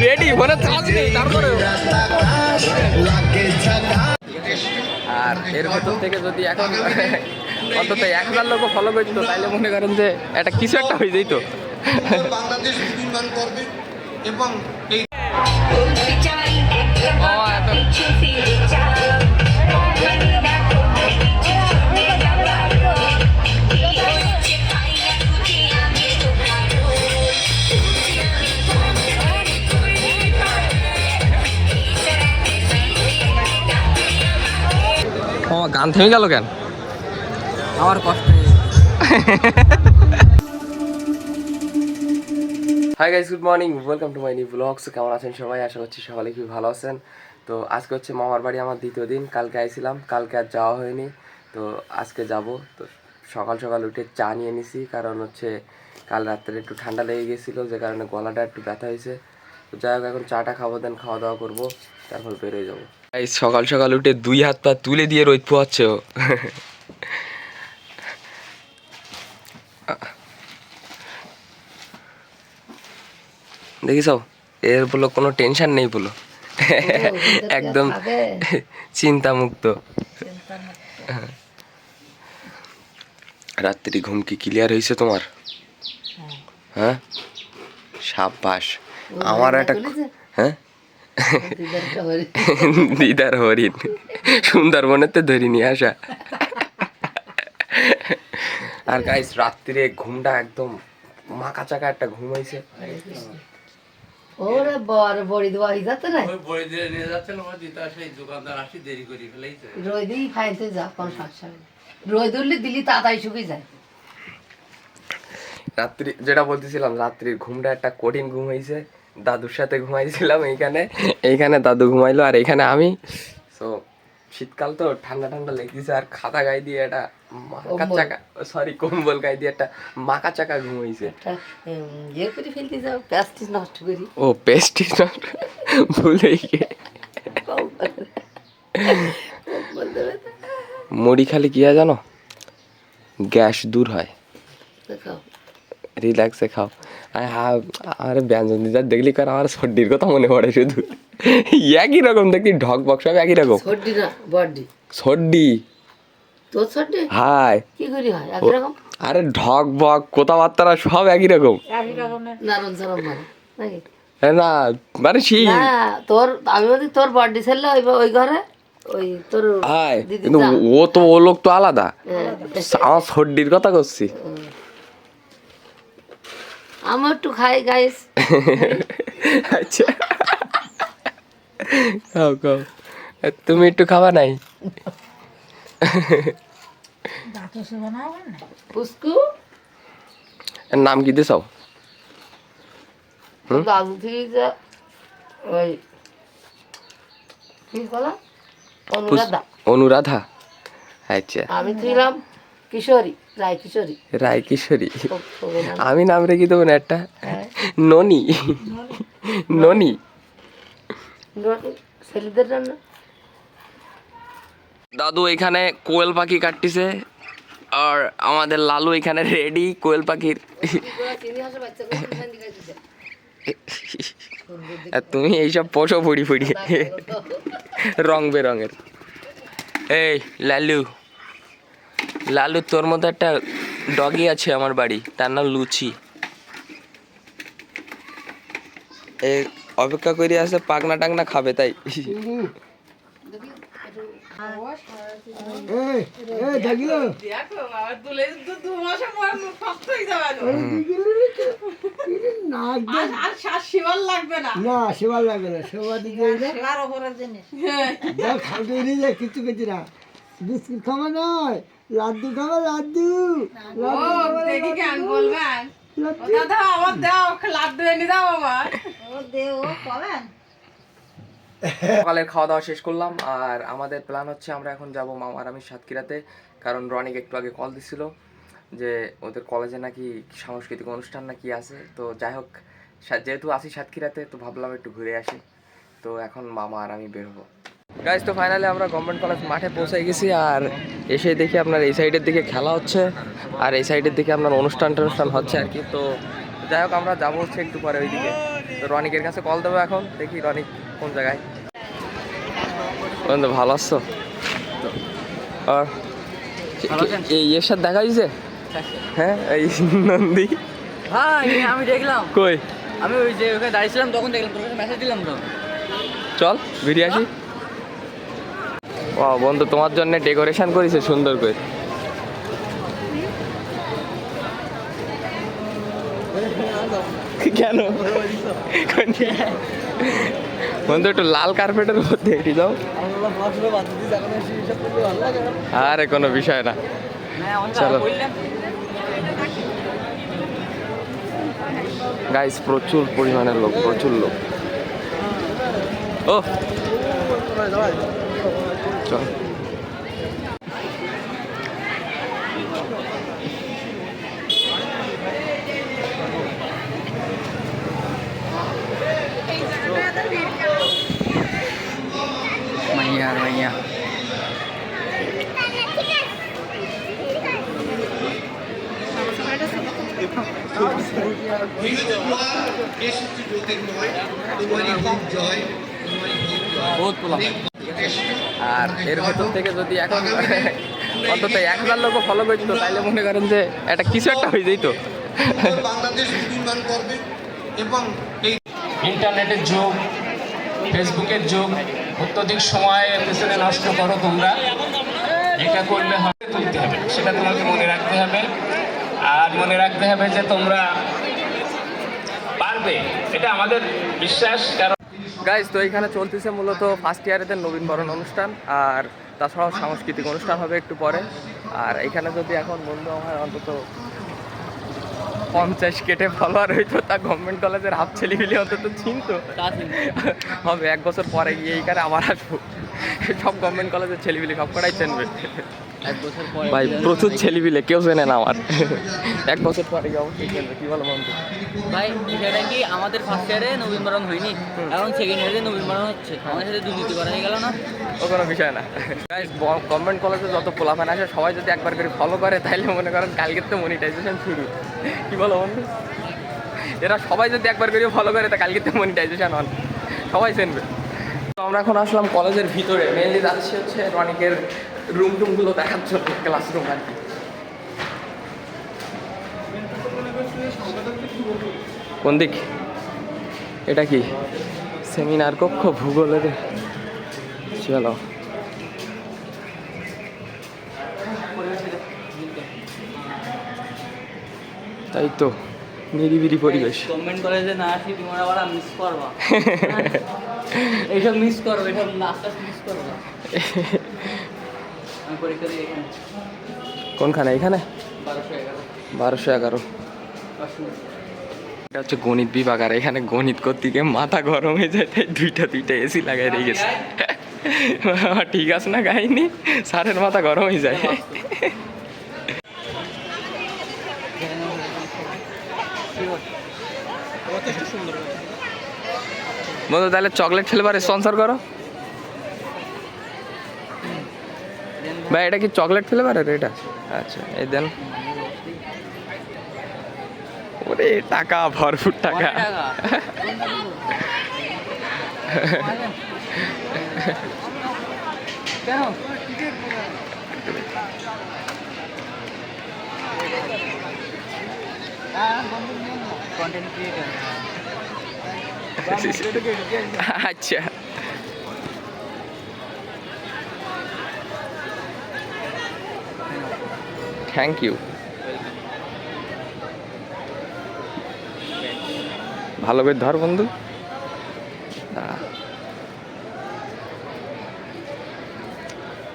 Ready ফোনে charge নেই তারপরে। আর এর ভেতর থেকে যদি এখন অন্তত 1000 লোক ফলো করতো তাইলে মনে করেন যে একটা কিছু একটা হয়ে যেত। বাংলাদেশ বিনির্মাণ করবে এবং এই গান থেমে গেল কেন? আমার কষ্ট। Hi guys, good morning, welcome to my new blogs. কেমন আছেন সবাই? আশা করছি সকালে খুব ভালো আছেন। তো আজকে হচ্ছে মামার বাড়ি আমার দ্বিতীয় দিন। কালকে আইছিলাম, কালকে আর যাওয়া হয়নি, তো আজকে যাব। তো সকাল সকাল উঠে চা নিয়ে নিছি, কারণ হচ্ছে কাল রাত্রে একটু ঠান্ডা লেগে গেছিলো, যে কারণে গলাটা একটু ব্যথা হয়েছে। তো যাই হোক, এখন চাটা খাবো, দেন খাওয়া দাওয়া করবো, তারপর বেরোয় যাবো। এই সকাল সকাল উঠে 2 হাত পা তুলে দিয়ে রোদ পোয়াচ্ছে ও। দেখিস এর বলো কোনো টেনশন নেই, বলো একদম চিন্তা মুক্ত। রাত্রি ঘুম কি ক্লিয়ার হয়েছে তোমার? হ্যাঁ, সাব্বাস। আমার একটা হ্যাঁ দিদার হরিণ সুন্দরবনের তো ধরি নিয়ে আসা। আর গাইস, রাত্রিরে ঘুমটা একদম মাকা চাকা একটা ঘুম হয়েছে। ওরে বড় বড়ি দেওয়া হয়ে যাচ্ছে না, ওই বড়ি দিয়ে নিয়ে যাচ্ছেন, আমার দিতে সেই দোকানদার আসি দেরি করে ফেলেইছে। রোদ দিই খাইতে যা কোনো সমস্যা নেই, রোদ উঠলে দিলি তাড়াতাড়ি শুকিয়ে যায়। রাত্রি যেটা বলতেছিলাম, রাত্রির ঘুমটা একটা কঠিন ঘুম হয়েছে। দাদুর সাথে ঘুমাইছিলাম এইখানে দাদু ঘুমাইলো, আর এইখানে আমি। তো শীতকাল তো ঠান্ডা ঠান্ডা লেগেছে, আর খাতা গায়ে দিয়ে একটা মাকা চাকা, সরি কম্বল গায়ে দিয়ে একটা মাকা চাকা ঘুম হয়েছে। ইয়ে করে ফেলতে যাও, প্যাস্টিস নষ্ট করি। ও পেস্টিস নষ্ট ভুলে গিয়ে। মুড়ি খালি কি হয় জানো? গ্যাস দূর হয়, রিল্যাক্সে খাও। আর ব্যঞ্জন দিদার দেখলি কার আমার সর্দির কথা মনে পড়ে শুধু। একই রকম দেখি, ঢক বক সব একই রকম। সর্দি না বডি, সর্দি। তোর সর্দি হাই কি করি হয় একই রকম? আরে ঢক বক কথাবার্তা সব একই রকম, নারন সারম মানে নাকি? না মানে সেই তোর আমি বলি তোর বডি ছেলে ওই ঘরে ওই তোর হাই, দিদি কিন্তু ও তো ও লোক তো আলাদা। আমার সর্দির কথা করছি। আমার একটু খাই গাইস। আচ্ছা খাও খাও, তুমি একটু খাবা নাই? পুস্কু এর নাম কি দিছাও? দাদু থেকে যে ওই কি বলা অনুরাধা। অনুরাধা, আচ্ছা। আমি ছিলাম কিশোরী, রায় কিশোরী। রায় কিশোরী। আমি নাম রেখে দেবো না একটা, ননি। ননি ছেলেদের জন্য। দাদু এখানে কোয়েল পাখি কাটতেছে, আর আমাদের লালু এখানে রেডি কোয়েল পাখির। আর তুমি এইসব পোষো ফুড়ি ফুড়ি রং বেরঙের। এই লালু, লালু তোর মতো একটা ডগি আছে আমার বাড়ি, তার নাম লুচি। এ অপেক্ষা করে আছে পাকনা টাকনা খাবে, তাই বিস্কুট খাওয়া নয়, লাড্ডু খাওয়া, লাড্ডু। সকালের খাওয়া দাওয়া শেষ করলাম, আর আমাদের প্ল্যান হচ্ছে আমরা এখন যাব মামার আমি সাতক্ষীরাতে, কারণ রনিক একটু আগে কল দিছিল যে ওদের কলেজে নাকি সাংস্কৃতিক অনুষ্ঠান নাকি আছে। তো যাই হোক, যেহেতু আসি সাতক্ষীরাতে, তো ভাবলাম একটু ঘুরে আসি। তো এখন মামা আর আমি বেরোবো। গাইজ, তো ফাইনালি আমরা গভর্নমেন্ট কলেজ মাঠে পৌঁছে গেছি, আর এসে দেখি আপনার এই সাইডের দিকে খেলা হচ্ছে, আর এই সাইডের দিকে আপনার অনুষ্ঠান টনুষ্ঠান হচ্ছে আর কি। তো যাই হোক আমরা যাবো হচ্ছে একটু পরে ওইদিকে। তো রনিকের কাছে কল দেবো এখন, দেখি রনিক কোন জায়গায়। বন্ধু ভালো আছো? আর এই এর সাথে দেখা হয়েছে? হ্যাঁ এই নন্দী। ভাই আমি দেখলাম, কই? আমি ওই যে ওখানে দাঁড়িয়েছিলাম তখন দেখলাম, তোর কাছে মেসেজ দিলাম তো। চল ভিডিও আসি। ও বন্ধু তোমার জন্য ডেকোরেশন করেছে সুন্দর করে। কেন বন্ধু একটু লাল কার্পেটের মধ্যে এটি দাও। আরে কোনো বিষয় না, চলো। গাইস প্রচুর পরিমাণের লোক, প্রচুর লোক। ও চল মাইয়া এসেছি জ্যোতির্ময়, তোমারই হোক জয়, তোমারই হোক জয়। বহুত পোলাম। আর এর ভেতর থেকে যদি এখন অন্তত 1000 লোকও ফলো করতো তাইলে মনে করেন যে একটা কিছু একটা হয়ে যেত। বাংলাদেশ নির্মাণ করবে এবং এই ইন্টারনেটের যুগ, ফেসবুকের যুগ, অত্যধিক সময় পেছনে নষ্ট করো তোমরা, এটা করলে হবে তুলতে হবে, সেটা তোমাকে মনে রাখতে হবে। আর মনে রাখতে হবে যে তোমরা পারবে, এটা আমাদের বিশ্বাস। কারণ গাইজ তো এখানে চলতেছে মূলত ফার্স্ট ইয়ারেদের নবীনবরণ অনুষ্ঠান, আর তাছাড়াও সাংস্কৃতিক অনুষ্ঠান হবে একটু পরে। আর এখানে যদি এখন বন্ধু আমার অন্তত 50 কেটে ফলোয়ার হইতো, তা গভর্নমেন্ট কলেজের হাফ ছেলেগুলি অন্তত চিনতো হবে। 1 বছর পরে গিয়ে এইখানে আবার আসবো, সব গভর্নমেন্ট কলেজের ছেলেগুলি সব কটাই চেনবে। 1 বছর পরে ভাই প্রচুর ছেলেপিলে, কেউ চেনে না আমার। 1 বছর পরে গিয়ে অবশ্যই চেনবে। কি বলো বন্ধু? ভাই সেটা কি আমাদের ফার্স্ট ইয়ারে নবীনবরণ হয়নি, এখন সেকেন্ড ইয়ারে নবীনবরণ হচ্ছে, আমাদের সাথে দুর্নীতি করা হয়ে গেল না। ও কোনো বিষয় না। গভর্নমেন্ট কলেজে যত পোলাপান আসে সবাই যদি একবার করে ফলো করে তাহলে মনে করেন কালকের তো মনিটাইজেশন শুরু। কি বলো বন্ধু? এরা সবাই যদি একবার করে ফলো করে তা কালকের তো মনিটাইজেশন অন, সবাই চেনবে। তো আমরা এখন আসলাম কলেজের ভিতরে, মেনলি যাচ্ছি হচ্ছে রনিকের রুম টুমগুলো দেখার জন্য, ক্লাসরুম আর কি। কোন দিক? এটা কি সেমিনার কক্ষ ভূগোলের? চলো তাই তো, নিরিবিলি পরিবেশ। গভর্নমেন্ট কলেজে না আসি তোমরা আবার মিস করবা, এইসব মিস করো, এইসব আস্তে আস্তে মিস করবা। আমি পরীক্ষা দিই এখানে কোনখানে? এখানে 1211 1211। এটা হচ্ছে গণিত বিভাগ, আর এখানে গণিত করতে গিয়ে মাথা গরম হয়ে যায়, তাই দুইটা এসি লাগাই দিয়ে গেছে। ঠিক আছে না গাইনি, স্যারের মাথা গরম হয়ে যায়। বন্ধু তাহলে চকলেট ফ্লেভার স্পন্সর করো ভাই। এটা কি চকলেট ফ্লেভারের এটা? আচ্ছা এই দেন। ওরে টাকা, ভরপুর টাকা। কেন কন্টেন্ট ক্রিয়েটর? আচ্ছা থ্যাংক ইউ। ভালো করে ধর বন্ধু।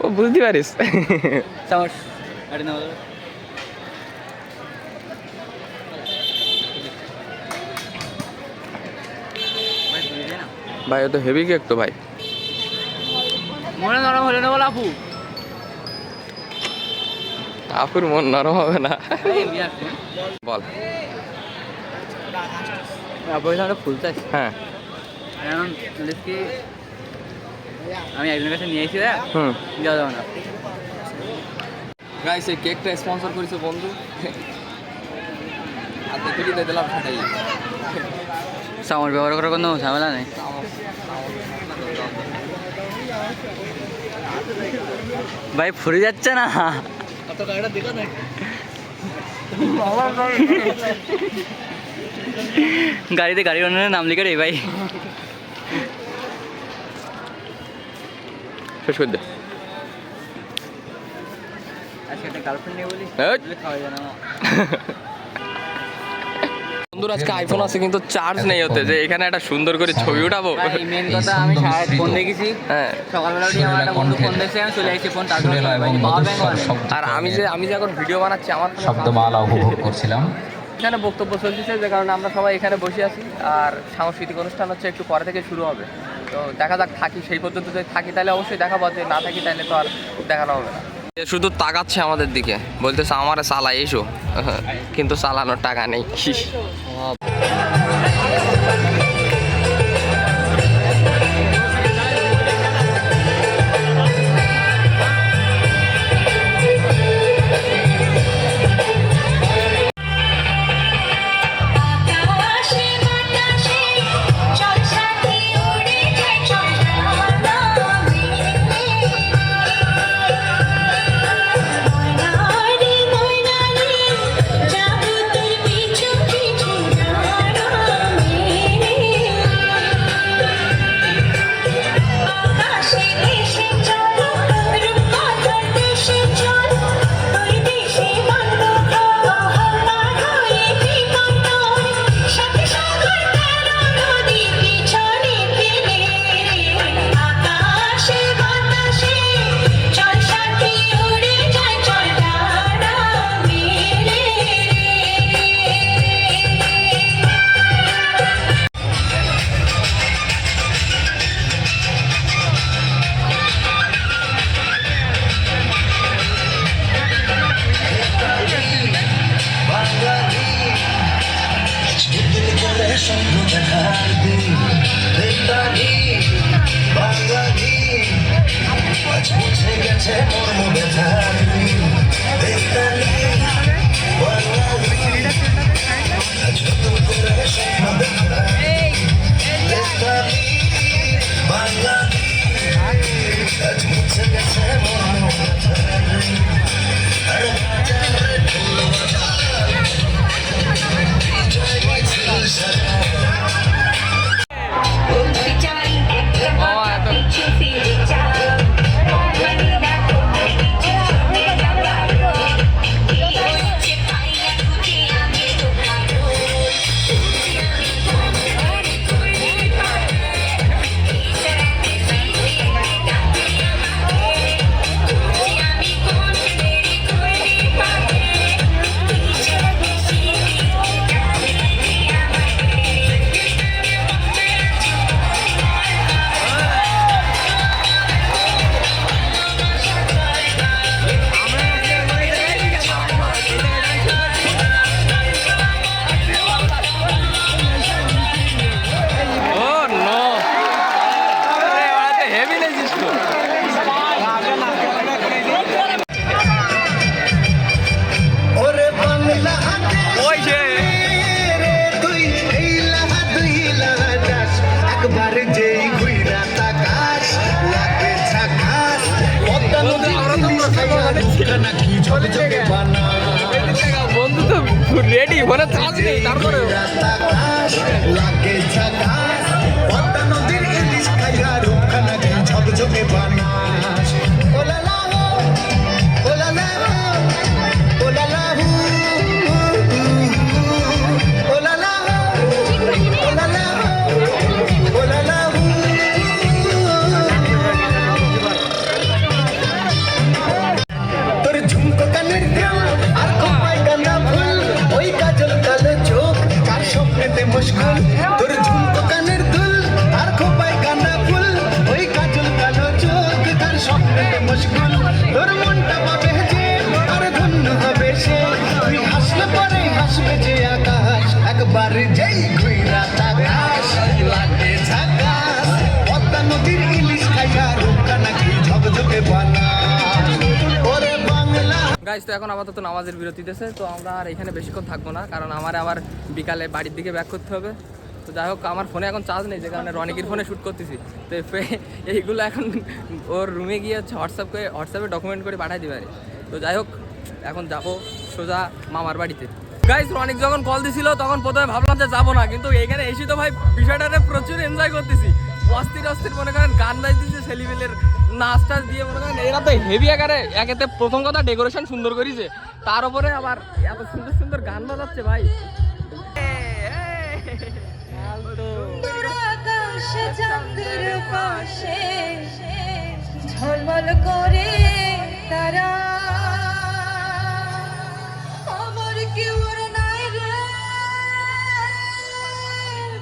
ও বুঝতে পারিস। ভাই ও তো হেভি কেক তো ভাই। মনে নরম হলো না বল আপু? আপুর মন নরম হবে না। বল। আপু এখানে ফুল চাই। হ্যাঁ এখন কি আমি একজনের কাছে নিয়ে এসেছি, দেওয়া যাবে না। গাইস এই কেকটা স্পন্সর করেছে বন্ধু। আর দেখি দিয়ে দিলাম সেটাই। চামচ ব্যবহার করার কোনো ঝামেলা নেই। ভাই ফুরে যাচ্ছে না। গাড়িতে গাড়ি বানানোর নাম লিখে রে ভাই। শেষ করে দে। আজকে একটা গার্লফ্রেন্ড নিয়ে বলি এই। খাওয়া যায় না। বন্ধুর আজকে আইফোন আছে কিন্তু চার্জ নেই হতে, যে এখানে একটা সুন্দর করে ছবি উঠাবো। ভাই মেন কথা আমি সারা ফোন দেখেছি, হ্যাঁ, সকালবেলা উঠে আমার একটা বন্ধু ফোন দেখছে, আমি চলে আসছি ফোন তারপরে আর আমি যে এখন ভিডিও বানাচ্ছি আমার ফোনে শব্দমালা উপভোগ করছিলাম। এখানে বক্তব্য চলতেছে, যে কারণে আমরা সবাই এখানে বসে আছি। আর সাংস্কৃতিক অনুষ্ঠান হচ্ছে একটু পরে থেকে শুরু হবে। তো দেখা যাক, থাকি সেই পর্যন্ত যদি থাকি তাহলে অবশ্যই দেখাবো, যে না থাকি তাহলে তো আর দেখানো হবে না। শুধু তাকাচ্ছে আমাদের দিকে, বলতেছে আমার চালাই এসো, কিন্তু চালানোর টাকা নেই। বন্ধু তো রেডি, মানে চার্জ নেই, তারপরে আর কপাই গাঁদা ফুল, ওই কাজল কালো চোখ, কার স্বপ্নেতে গাইস তো এখন আপাতত নামাজের বিরতি দিয়েছে, তো আমরা আর এখানে বেশিক্ষণ থাকবো না, কারণ আমার আবার বিকালে বাড়ির দিকে ব্যাক করতে হবে। তো যাই হোক, আমার ফোনে এখন চার্জ নেই, যে কারণে রনিকির ফোনে শ্যুট করতেছি। তো এইগুলো এখন ওর রুমে গিয়ে হচ্ছে হোয়াটসঅ্যাপে ডকুমেন্ট করে পাঠিয়ে দিবে। তো যাই হোক, এখন যাবো সোজা মামার বাড়িতে। গাইস রনিক যখন কল দিছিল তখন প্রথমে ভাবলাম যে যাবো না, কিন্তু এখানে এসে তো ভাই বিষয়টাতে প্রচুর এনজয় করতেছি। অস্থির মনে করেন গান বাজতেছে, ছেলেমেলের নাচ টাচ দিয়ে মনে করেন এরা তো হেভি আকারে। একেতে প্রথম কথা ডেকোরেশন সুন্দর করেছে, তার উপরে আবার এত সুন্দর সুন্দর গান বাজাচ্ছে ভাই। আকাশে চাঁদের পাশে ঝলমল করে তারা, আমার কেউ নাই রে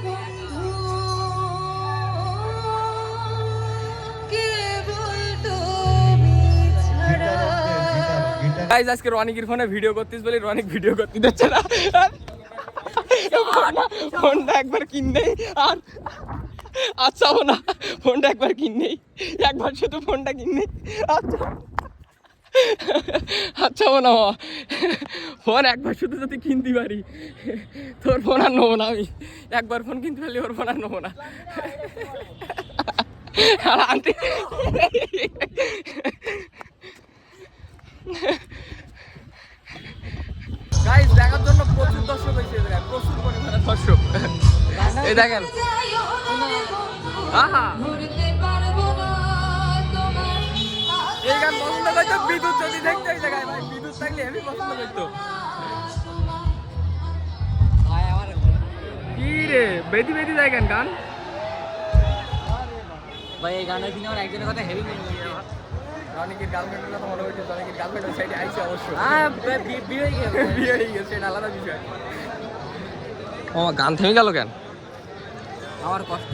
বন্ধু, কেবল তুমি ছাড়া। গাইস আজকে রনিকের ফোনে ভিডিও করতিস বলি রনিক ভিডিও করতে দিচ্ছে না, ফোনটা একবার কিননেই আর আচ্ছা না, ফোনটা একবার কিননেই, একবার শুধু ফোনটা কিননেই আচ্ছা না ফোন একবার শুধু যদি কিনতে পারি, তোর ফোন আর নেবো না আমি। একবার ফোন কিনতে পারলে ওর ফোন আর নেবো না। আর আনতে গাইস দেখার জন্য প্রচুর দর্শক হয়েছে, প্রচুর পরিমাণে দর্শক। এই দেখেন, আহা এই গান পছন্দ করতো বিদ্যুৎ, যদি দেখতে এই জায়গায় ভাই বিদ্যুৎ থাকলে আমি পছন্দ করতো। কি রে বেদি যায় গান ভাই এই গানের দিনে আমার একজনের কথা হেভি মনে হচ্ছে। রনিকের গার্লফ্রেন্ডের কথা মনে হচ্ছে, রনিকের গার্লফ্রেন্ডের সাইডে আইছে অবশ্যই। বিয়ে হয়ে গেছে। বিয়ে হয়ে গেছে, এটা আলাদা বিষয়। ও গান থেমে গেল কেন? আমার কষ্ট।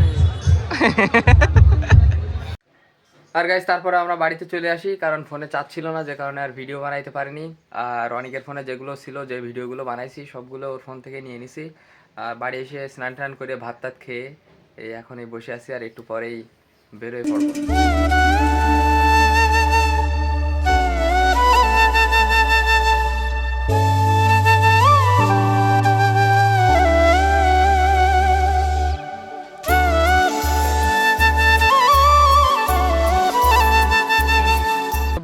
আর গাইস তারপরে আমরা বাড়িতে চলে আসি, কারণ ফোনে চার্জ ছিল না, যে কারণে আর ভিডিও বানাইতে পারিনি। আর রনিকের ফোনে যেগুলো ছিল, যে ভিডিওগুলো বানাইছি সবগুলো ওর ফোন থেকে নিয়ে নিছি। আর বাড়ি এসে স্নান টান করে ভাত টাত খেয়ে এই এখনই বসে আছি, আর একটু পরেই বেরোয় পড়বো।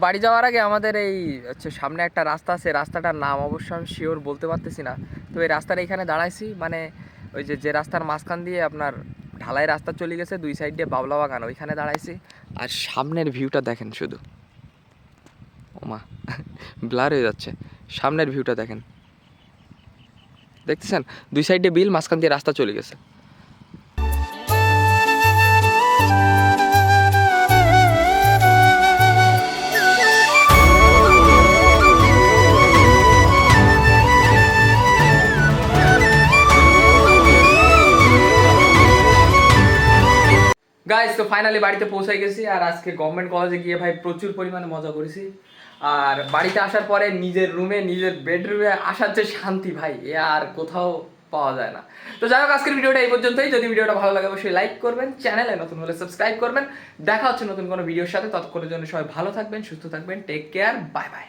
বাড়ি যাওয়ার আগে আমাদের এই হচ্ছে সামনে একটা রাস্তা আছে, রাস্তাটার নাম অবশ্য আমি শিওর বলতে পারতেছি না। তো এই রাস্তার এখানে দাঁড়াইছি, মানে ওই যে রাস্তার মাঝখান দিয়ে আপনার ঢালাই রাস্তা চলে গেছে, দুই সাইড দিয়ে বাবলা বাগান, ওইখানে দাঁড়াইছি। আর সামনের ভিউটা দেখেন শুধু, ওমা ব্লার হয়ে যাচ্ছে, সামনের ভিউটা দেখেন, দেখতেছেন দুই সাইডে বিল, মাঝখান দিয়ে রাস্তা চলে গেছে। গাইস তো ফাইনালি বাড়িতে পৌঁছে গেছি, আর আজকে গভর্নমেন্ট কলেজে গিয়ে ভাই প্রচুর পরিমাণে মজা করেছি। আর বাড়িতে আসার পরে নিজের রুমে, নিজের বেডরুমে আসার যে শান্তি ভাই, এ আর কোথাও পাওয়া যায় না। তো যাই হোক, আজকের ভিডিওটা এই পর্যন্তই। যদি ভিডিওটা ভালো লাগে অবশ্যই লাইক করবেন, চ্যানেলে নতুন হলে সাবস্ক্রাইব করবেন। দেখা হচ্ছে নতুন কোনো ভিডিওর সাথে, ততক্ষণের জন্য সবাই ভালো থাকবেন, সুস্থ থাকবেন, টেক কেয়ার, বাই বাই।